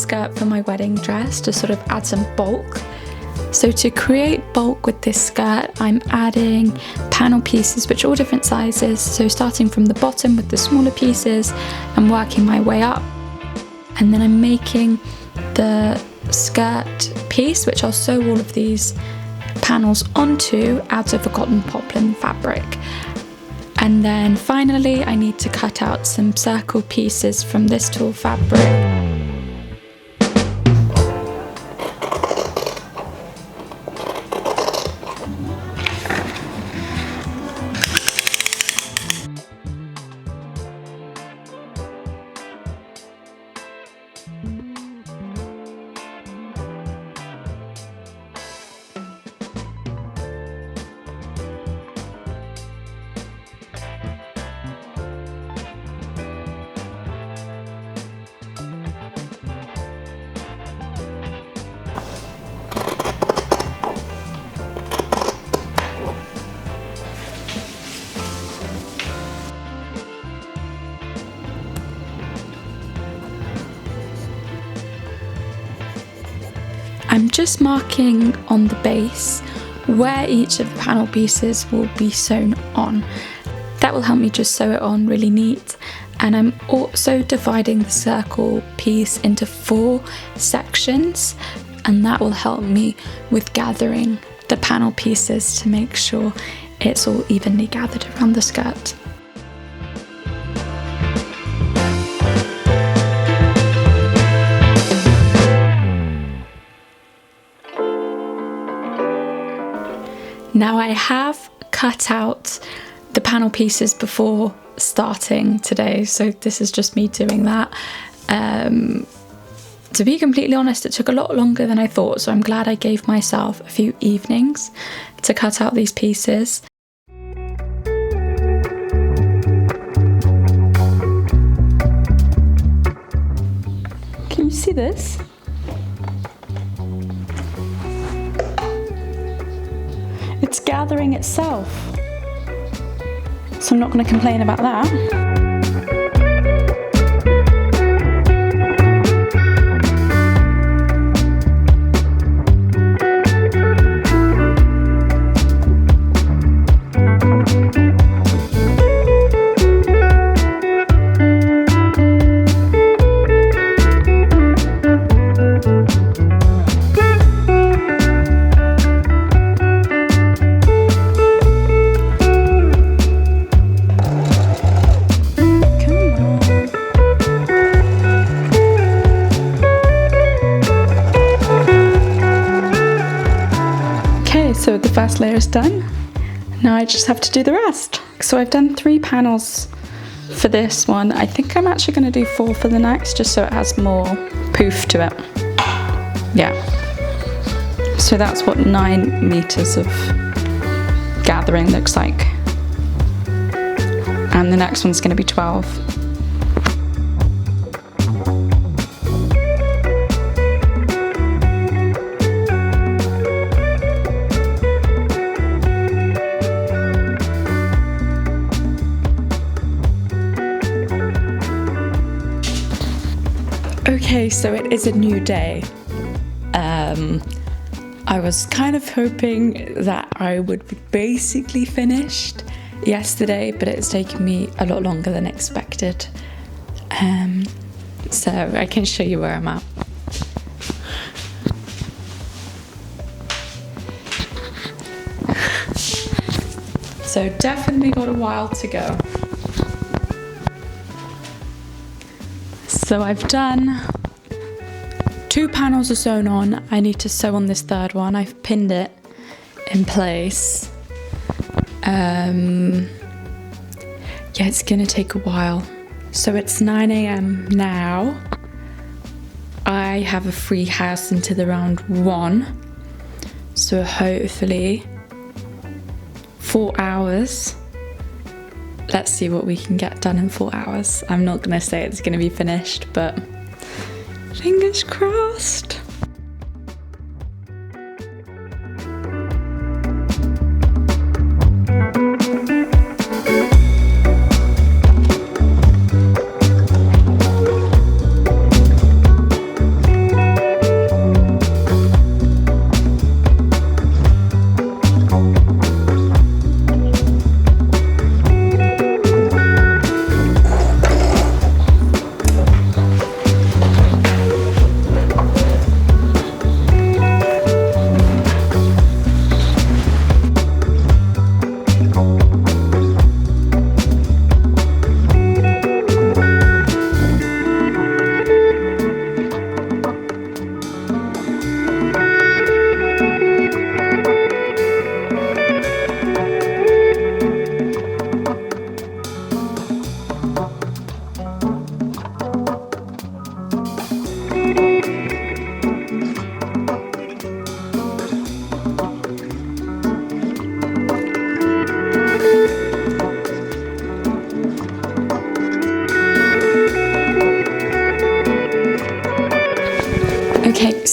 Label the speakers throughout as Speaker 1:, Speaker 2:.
Speaker 1: skirt for my wedding dress to sort of add some bulk. So to create bulk with this skirt, I'm adding panel pieces which are all different sizes, so starting from the bottom with the smaller pieces and working my way up. And then I'm making the skirt piece, which I'll sew all of these panels onto, out of a cotton poplin fabric. And then finally I need to cut out some circle pieces from this tulle fabric. I'm just marking on the base where each of the panel pieces will be sewn on. That will help me just sew it on really neat. And I'm also dividing the circle piece into 4 sections, and that will help me with gathering the panel pieces to make sure it's all evenly gathered around the skirt. Now I have cut out the panel pieces before starting today, so this is just me doing that. To be completely honest, it took a lot longer than I thought, so I'm glad I gave myself a few evenings to cut out these pieces. Can you see this? It's gathering itself, so I'm not going to complain about that. So the first layer is done. Now I just have to do the rest. So I've done 3 panels for this one. I think I'm actually going to do 4 for the next, just so it has more poof to it. Yeah. So that's what 9 meters of gathering looks like. And the next one's going to be 12. Okay, so it is a new day. I was kind of hoping that I would be basically finished yesterday, but it's taken me a lot longer than expected. So I can show you where I'm at. So definitely got a while to go. So I've done 2 panels are sewn on. I need to sew on this 3rd one. I've pinned it in place. Yeah, it's gonna take a while. So it's 9 AM now. I have a free house until around 1. So hopefully 4 hours. Let's see what we can get done in 4 hours. I'm not gonna say it's gonna be finished, but fingers crossed.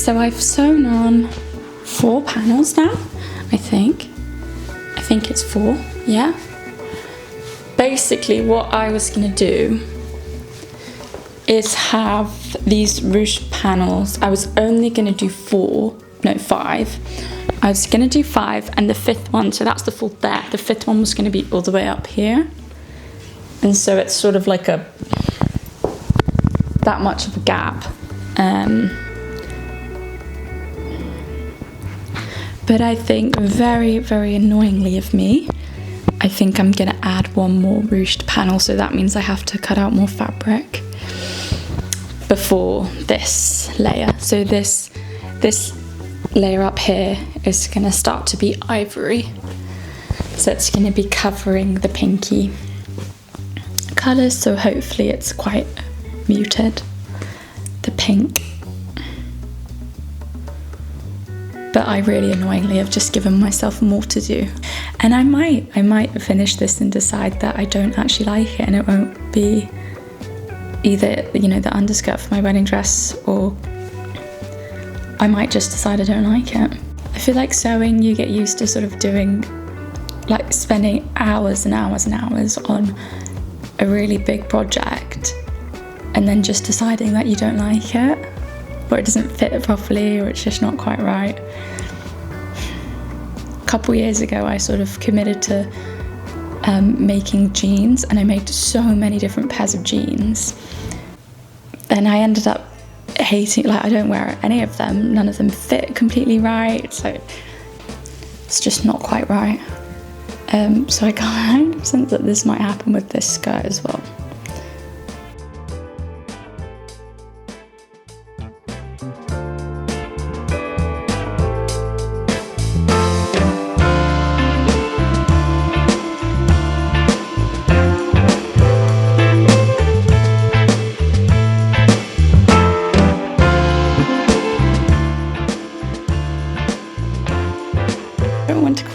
Speaker 1: So I've sewn on 4 panels now, I think it's 4, yeah. Basically what I was gonna do is have these ruched panels. I was only gonna do 5. I was gonna do 5, and the 5th one, so that's the full there, the 5th one was gonna be all the way up here. And so it's sort of like that much of a gap. But I think very, very annoyingly of me, I think I'm gonna add 1 more ruched panel, so that means I have to cut out more fabric before this layer. So this layer up here is gonna start to be ivory. So it's gonna be covering the pinky colours, so hopefully it's quite muted, the pink. But I really annoyingly have just given myself more to do. And I might finish this and decide that I don't actually like it, and it won't be either, you know, the underskirt for my wedding dress, or I might just decide I don't like it. I feel like sewing, you get used to sort of doing, like spending hours and hours and hours on a really big project, and then just deciding that you don't like it, or it doesn't fit properly, or it's just not quite right. A couple years ago I sort of committed to making jeans, and I made so many different pairs of jeans, and I ended up hating, like I don't wear any of them, none of them fit completely right, so it's just not quite right. So I kind of sense that this might happen with this skirt as well.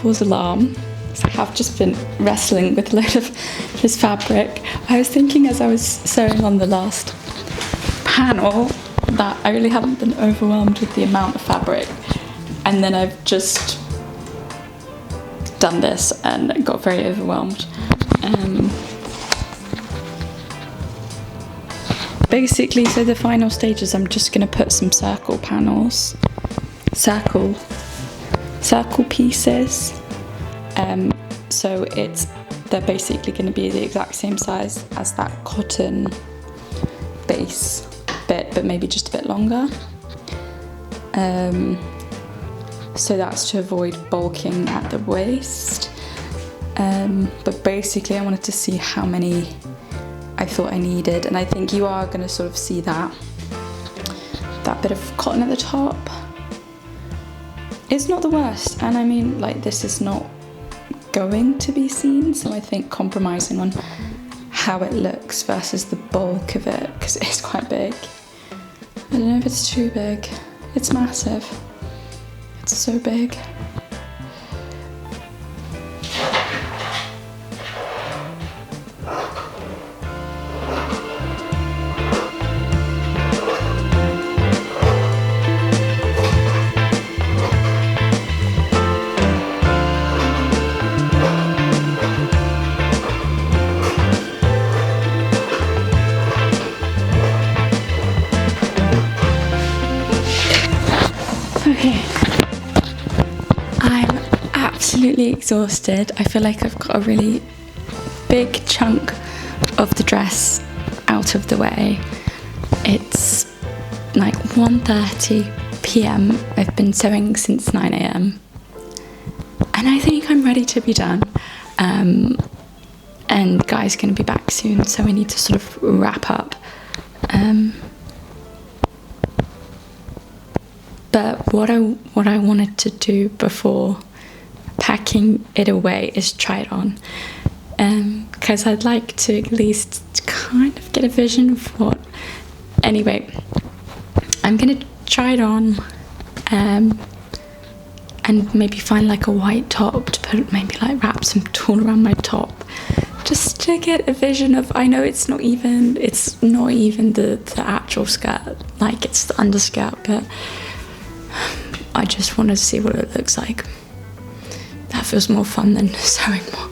Speaker 1: Cause alarm. So I have just been wrestling with a load of this fabric. I was thinking as I was sewing on the last panel that I really haven't been overwhelmed with the amount of fabric, and then I've just done this and got very overwhelmed. Basically, so the final stage is I'm just going to put some circle panels, circle pieces. So they're basically going to be the exact same size as that cotton base bit, but maybe just a bit longer. So that's to avoid bulking at the waist. But basically I wanted to see how many I thought I needed, and I think you are going to sort of see that bit of cotton at the top. It's not the worst, and I mean, like, this is not going to be seen, so I think compromising on how it looks versus the bulk of it, because it is quite big. I don't know if it's too big. It's massive. It's so big. Okay, I'm absolutely exhausted. I feel like I've got a really big chunk of the dress out of the way. It's like 1:30 p.m. I've been sewing since 9 a.m. and I think I'm ready to be done. And Guy's going to be back soon, so we need to sort of wrap up. But what I wanted to do before packing it away is try it on, because I'd like to at least kind of get a vision of what. Anyway, I'm gonna try it on, and maybe find like a white top to put, maybe like wrap some tulle around my top, just to get a vision of. I know it's not even the actual skirt, like it's the underskirt, but I just want to see what it looks like. That feels more fun than sewing more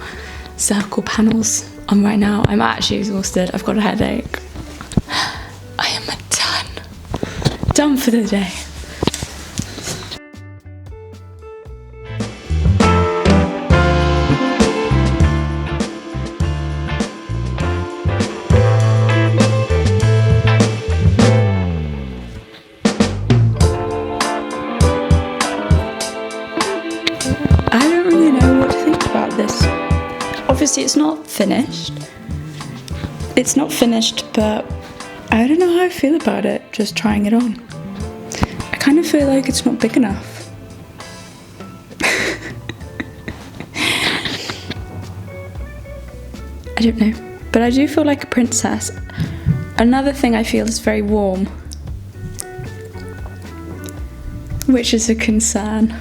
Speaker 1: circle panels on right now. I'm actually exhausted. I've got a headache. I am done for the day. I don't really know what to think about this. Obviously it's not finished. But I don't know how I feel about it, just trying it on. I kind of feel like it's not big enough. I don't know, but I do feel like a princess. Another thing I feel is very warm, which is a concern.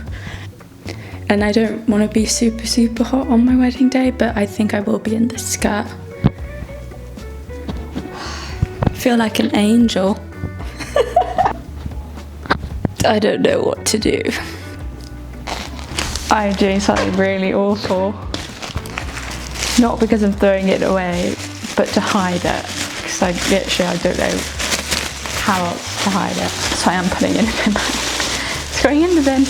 Speaker 1: And I don't want to be super hot on my wedding day, but I think I will be in this skirt. I feel like an angel. I don't know what to do. I'm doing something really awful. Not because I'm throwing it away, but to hide it. Because I don't know how else to hide it. So I am putting it in the bin. It's going in the bin.